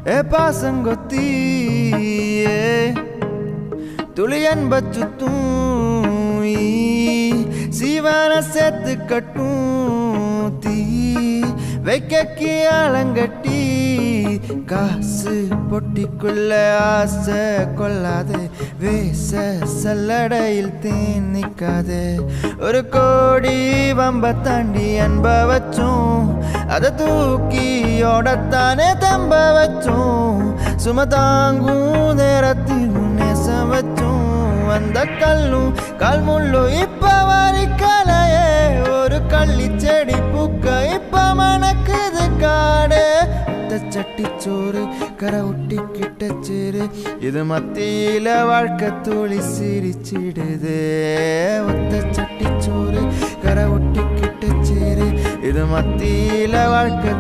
ஏ பாசங்கொத்தி துளியன் பச்சுத்தும் சீவான சேர்த்து கட்டும் தீ வைக்கி ஆலங்கட்டி காசு பொட்டிக்குள்ள ஆசை கொள்ளாது வேச சல்லடையில் தேன் நிற்காது ஒரு கோடி வம்ப தாண்டி அன்ப வச்சோம் அதை தூக்கி ஓடத்தானே தம்ப வச்சோம் சும தாங்கும் நேரத்திலும் நேசம் வச்சோம் அந்த கல்லும் கல் முள்ளும் இப்ப வரிக்கலையே ஒரு கள்ளி செடி பூக்க இப்ப மணக்குது காடு சட்டிச்சோறு கரை ஒட்டிக்கிட்ட சேரு இது மத்தியில வாழ்க்கை தோழி சிரிச்சிடுது ஒத்த சட்டிச்சோறு கரை ஒட்டிக்கிட்ட சேரு இது மத்தியில வாழ்க்கை